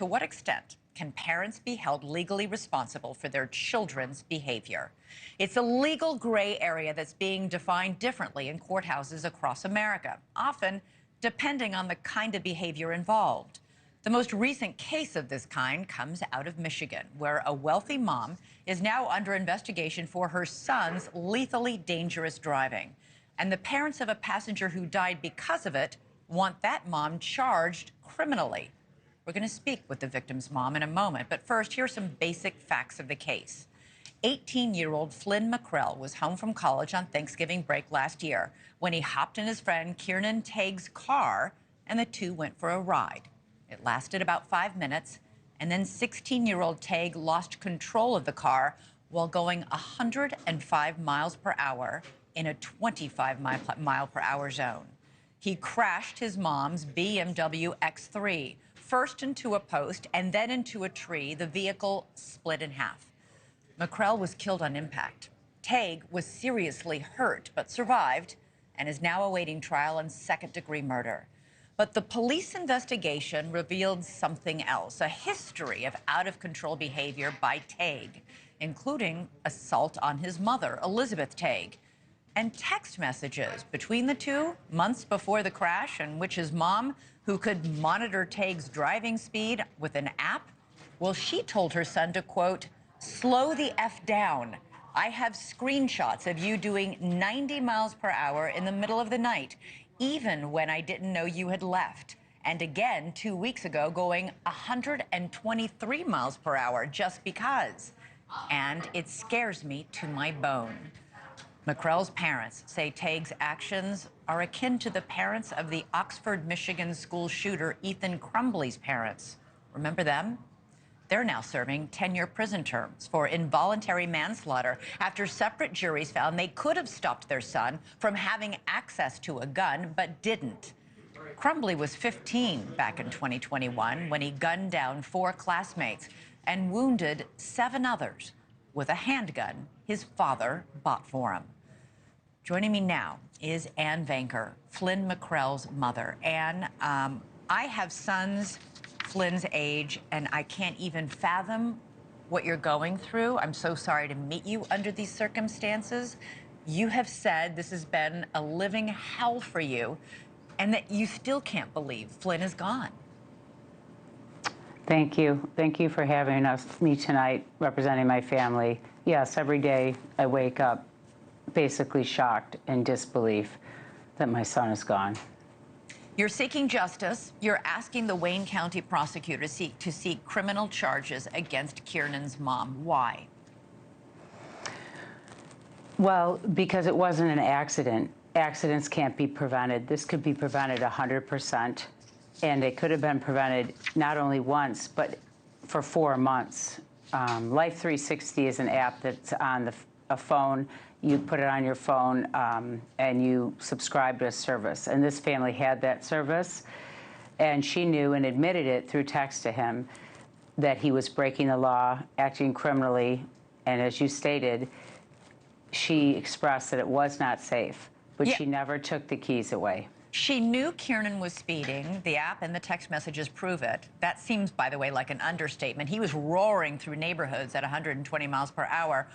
To what extent can parents be held legally responsible for their children's behavior? It's a legal gray area that's being defined differently in courthouses across America, often depending on the kind of behavior involved. The most recent case of this kind comes out of Michigan, where a wealthy mom is now under investigation for her son's lethally dangerous driving. And the parents of a passenger who died because of it want that mom charged criminally. We're going to speak with the victim's mom in a moment, but first, here's some basic facts of the case. 18-year-old Flynn MacKrell was home from college on Thanksgiving break last year when he hopped in his friend Kiernan Taig's car, and the two went for a ride. It lasted about 5 minutes, and then 16-year-old Taig lost control of the car while going 105 miles per hour in a 25-mile-per-hour zone. He crashed his mom's BMW X3, first into a post and then into a tree. The vehicle split in half. MacKrell was killed on impact. Taig was seriously hurt but survived and is now awaiting trial on second-degree murder. But the police investigation revealed something else, a history of out-of-control behavior by Taig, including assault on his mother, Elizabeth Taig, and text messages between the two months before the crash, in which his mom, who could monitor Taig's driving speed with an app, well, she told her son to, quote, slow the F down. I have screenshots of you doing 90 miles per hour in the middle of the night, even when I didn't know you had left. And again, 2 weeks ago, going 123 miles per hour just because. And it scares me to my bone. MacKrell's parents say Taig's actions are akin to the parents of the Oxford, Michigan school shooter Ethan Crumbley's parents. Remember them? They're now serving 10-year prison terms for involuntary manslaughter after separate juries found they could have stopped their son from having access to a gun, but didn't. Crumbley was 15 back in 2021 when he gunned down 4 classmates and wounded 7 others with a handgun his father bought for him. Joining me now is Vanker, Flynn MacKrell's mother. Ann, I have sons Flynn's age, and I can't even fathom what you're going through. I'm so sorry to meet you under these circumstances. You have said this has been a living hell for you, and that you still can't believe Flynn is gone. Thank you. Thank you for having me tonight, representing my family. Yes, every day I wake up basically shocked in disbelief that my son is gone. You're seeking justice. You're asking the Wayne County prosecutor to seek criminal charges against Kiernan's mom. Why? Well, because it wasn't an accident. Accidents can't be prevented. This could be prevented 100%, and it could have been prevented not only once, but for 4 months. Life 360 is an app that's on a phone. You put it on your phone and you subscribe to a service. And this family had that service. And she knew and admitted it through text to him that he was breaking the law, acting criminally. And as you stated, she expressed that it was not safe, but she never took the keys away. She knew Kiernan was speeding. The app and the text messages prove it. That seems, by the way, like an understatement. He was roaring through neighborhoods at 120 miles per hour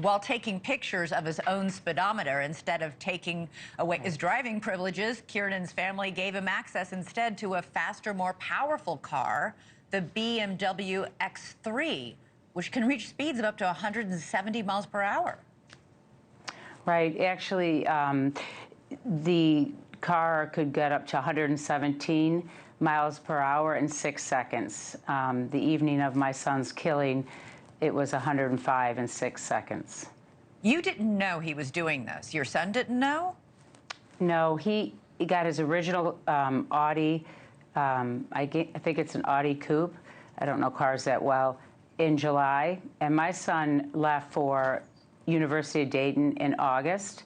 while taking pictures of his own speedometer. Instead of taking away his driving privileges, Kiernan's family gave him access instead to a faster, more powerful car, the BMW X3, which can reach speeds of up to 170 miles per hour. Right. Actually, the car could get up to 117 miles per hour in 6 seconds. The evening of my son's killing, it was 105 in 6 seconds. You didn't know he was doing this. Your son didn't know? No, he got his original Audi. I think it's an Audi coupe. I don't know cars that well. In July, and my son left for University of Dayton in August.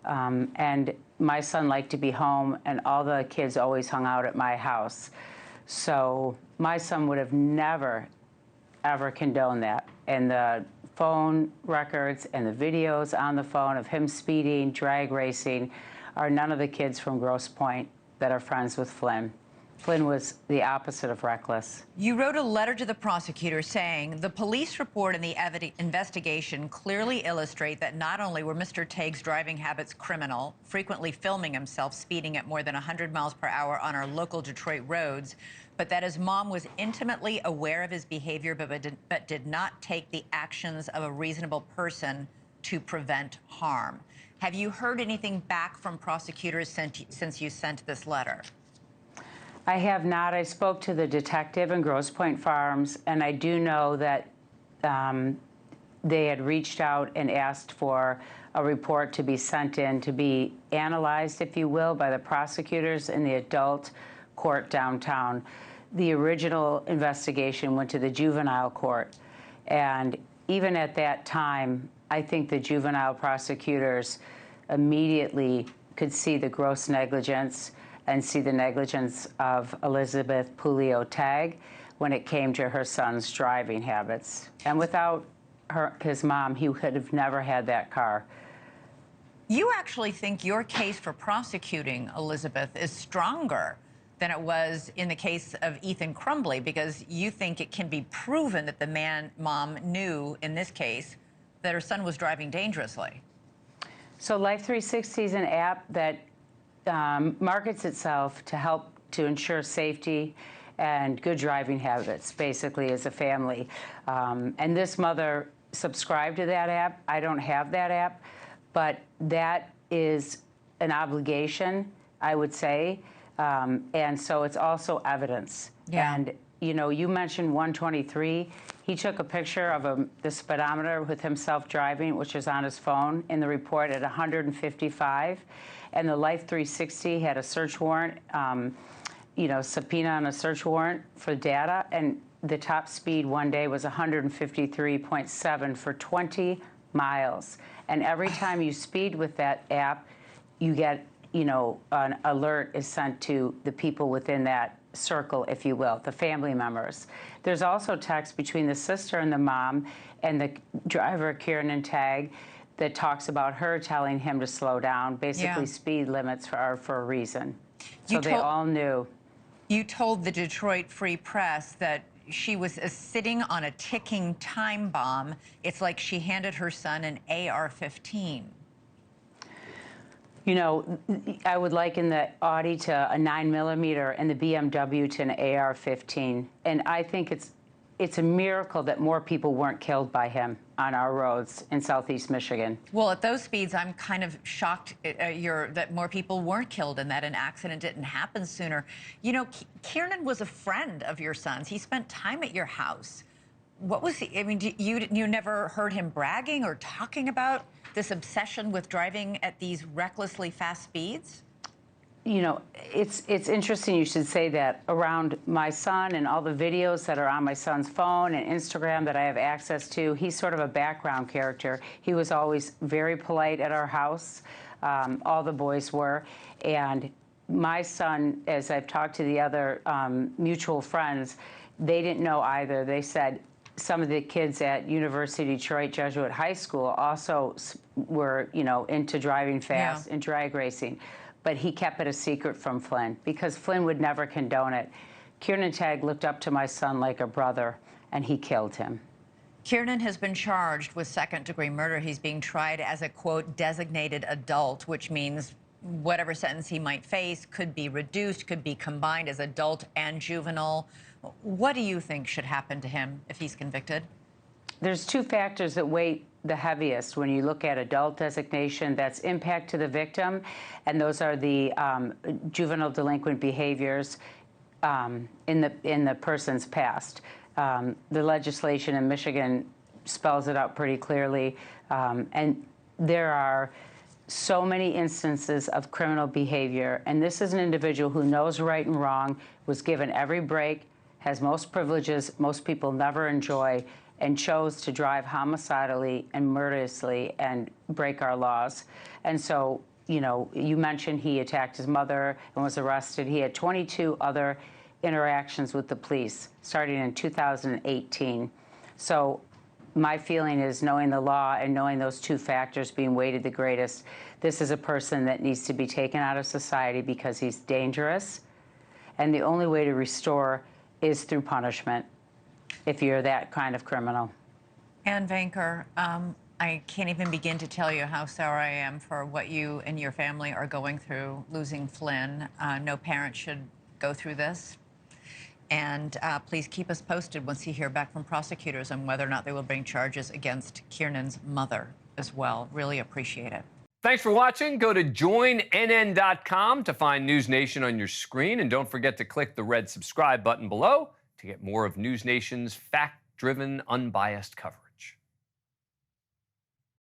And my son liked to be home, and all the kids always hung out at my house. So my son would have never, ever condoned that. And the phone records and the videos on the phone of him speeding, drag racing, are none of the kids from Grosse Pointe that are friends with Flynn. Flynn was the opposite of reckless. You wrote a letter to the prosecutor saying the police report and the investigation clearly illustrate that not only were Mr. Tague's driving habits criminal, frequently filming himself speeding at more than 100 miles per hour on our local Detroit roads, but that his mom was intimately aware of his behavior but did not take the actions of a reasonable person to prevent harm. Have you heard anything back from prosecutors since you sent this letter? I have not. I spoke to the detective in Grosse Pointe Farms, and I do know that they had reached out and asked for a report to be sent in to be analyzed, if you will, by the prosecutors in the adult court downtown. The original investigation went to the juvenile court, and even at that time, I think the juvenile prosecutors immediately could see the gross negligence and see the negligence of Elizabeth Puleo Tague when it came to her son's driving habits. And without his mom, he would have never had that car. You actually think your case for prosecuting Elizabeth is stronger than it was in the case of Ethan Crumbley, because you think it can be proven that the mom knew, in this case, that her son was driving dangerously. So Life 360 is an app that markets itself to help to ensure safety and good driving habits, basically, as a family. And this mother subscribed to that app. I don't have that app, but that is an obligation, I would say. And so it's also evidence. Yeah. And, you know, you mentioned 123. He took a picture of the speedometer with himself driving, which is on his phone in the report, at 155. And the Life 360 had a search warrant, subpoena on a search warrant for data. And the top speed one day was 153.7 for 20 miles. And every time you speed with that app, you get, an alert is sent to the people within that circle, if you will, the family members. There's also text between the sister and the mom and the driver, Kieran Tague, that talks about her telling him to slow down. Basically, speed limits are for a reason. So they all knew. You told the Detroit Free Press that she was sitting on a ticking time bomb. It's like she handed her son an AR-15. You know, I would liken the Audi to a 9mm and the BMW to an AR-15. And I think it's a miracle that more people weren't killed by him on our roads in Southeast Michigan. Well, at those speeds, I'm kind of shocked that more people weren't killed and that an accident didn't happen sooner. You know, Kieran was a friend of your son's. He spent time at your house. What was he? I mean, you never heard him bragging or talking about this obsession with driving at these recklessly fast speeds? You know, it's interesting you should say that. Around my son and all the videos that are on my son's phone and Instagram that I have access to, he's sort of a background character. He was always very polite at our house. All the boys were. And my son, as I've talked to the other mutual friends, they didn't know either. They said some of the kids at University of Detroit Jesuit High School also were, into driving fast and drag racing. But he kept it a secret from Flynn because Flynn would never condone it. Kieran Tague looked up to my son like a brother, and he killed him. Kieran has been charged with second-degree murder. He's being tried as a, quote, designated adult, which means whatever sentence he might face could be reduced, could be combined as adult and juvenile. What do you think should happen to him if he's convicted? There's two factors that weigh the heaviest when you look at adult designation. That's impact to the victim, and those are the juvenile delinquent behaviors in the person's past. The legislation in Michigan spells it out pretty clearly, and there are so many instances of criminal behavior, and this is an individual who knows right and wrong, was given every break, has most privileges most people never enjoy, and chose to drive homicidally and murderously and break our laws. And so, you mentioned he attacked his mother and was arrested. He had 22 other interactions with the police starting in 2018. So my feeling is, knowing the law and knowing those two factors being weighted the greatest, this is a person that needs to be taken out of society because he's dangerous And the only way to restore is through punishment if you're that kind of criminal. And Vanker, I can't even begin to tell you how sorry I am for what you and your family are going through, losing Flynn. No parent should go through this. And please keep us posted once you hear back from prosecutors on whether or not they will bring charges against Kiernan's mother as well. Really appreciate it. Thanks for watching. Go to joinnn.com to find NewsNation on your screen. And don't forget to click the red subscribe button below to get more of NewsNation's fact-driven, unbiased coverage.